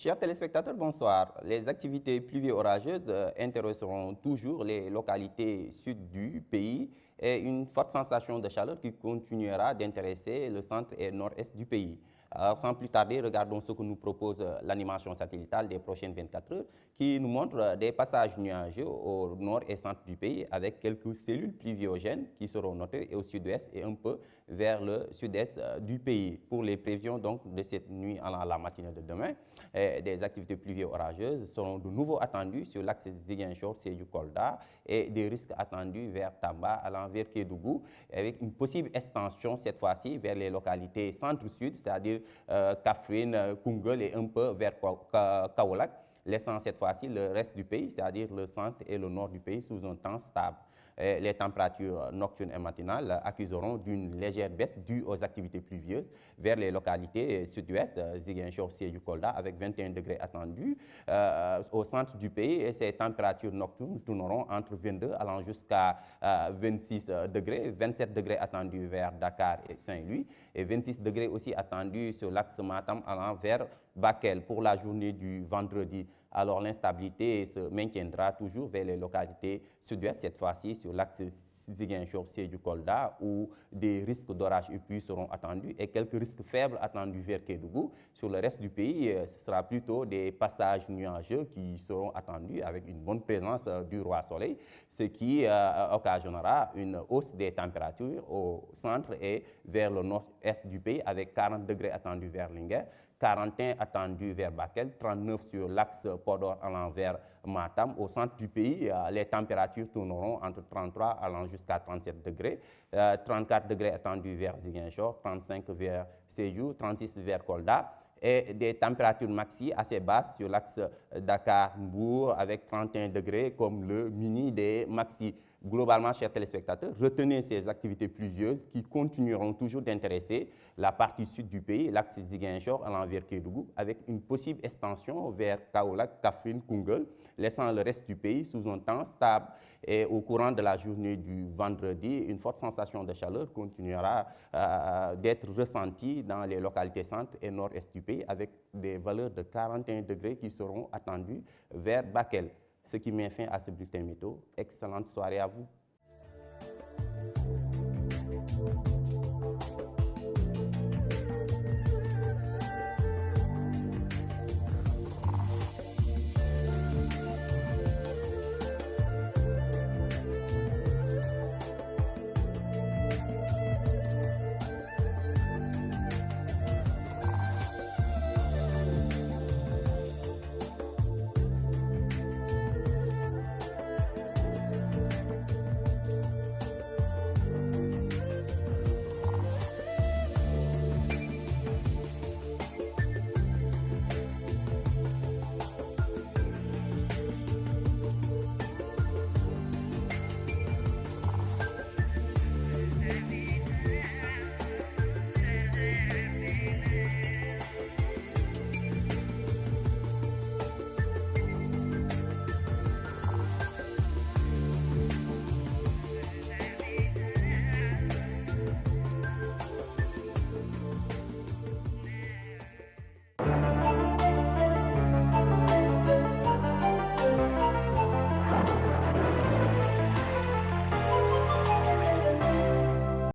Chers téléspectateurs, bonsoir. Les activités pluvieux-orageuses intéresseront toujours les localités sud du pays et une forte sensation de chaleur qui continuera d'intéresser le centre et nord-est du pays. Alors, sans plus tarder, regardons ce que nous propose l'animation satellitale des prochaines 24 heures qui nous montre des passages nuageux au nord et centre du pays avec quelques cellules pluviogènes qui seront notées au sud-ouest et un peu vers le sud-est du pays. Pour les prévisions donc, de cette nuit à la matinée de demain, des activités pluvieux-orageuses seront de nouveau attendues sur l'axe Ziguinchor-Sédhiou-Kolda et des risques attendus vers Tamba allant vers Kédougou avec une possible extension cette fois-ci vers les localités centre-sud, c'est-à-dire Kaffrine, Koungheul et un peu vers Kaolack, laissant cette fois-ci le reste du pays, c'est-à-dire le centre et le nord du pays, sous un temps stable. Les températures nocturnes et matinales accuseront d'une légère baisse due aux activités pluvieuses vers les localités sud-ouest, Ziguinchor, Sédhiou, Kolda, avec 21 degrés attendus. Au centre du pays, et ces températures nocturnes tourneront entre 22 allant jusqu'à 26 degrés, 27 degrés attendus vers Dakar et Saint-Louis, et 26 degrés aussi attendus sur l'axe Matam allant vers Bakel pour la journée du vendredi. Alors l'instabilité se maintiendra toujours vers les localités sud-ouest, cette fois-ci sur l'axe Ziguinchor-Sédhiou-Kolda, où des risques d'orage et pluie seront attendus et quelques risques faibles attendus vers Kédougou. Sur le reste du pays, ce sera plutôt des passages nuageux qui seront attendus avec une bonne présence du roi soleil, ce qui occasionnera une hausse des températures au centre et vers le nord-est du pays avec 40 degrés attendus vers Linguère, 41 attendus vers Bakel, 39 sur l'axe Podor allant vers Matam. Au centre du pays, les températures tourneront entre 33 allant jusqu'à 37 degrés, 34 degrés attendus vers Ziguinchor, 35 vers Sédhiou, 36 vers Kolda, et des températures maxi assez basses sur l'axe Dakar-Mbour avec 31 degrés comme le mini des maxi. Globalement, chers téléspectateurs, retenez ces activités pluvieuses qui continueront toujours d'intéresser la partie sud du pays, l'axe Ziguinchor allant vers Kédougou, avec une possible extension vers Kaolack, Kaffrine, Koungheul, laissant le reste du pays sous un temps stable. Et au courant de la journée du vendredi, une forte sensation de chaleur continuera d'être ressentie dans les localités centre et nord-est du pays, avec des valeurs de 41 degrés qui seront attendues vers Bakel. Ce qui met fin à ce bulletin météo. Excellente soirée à vous.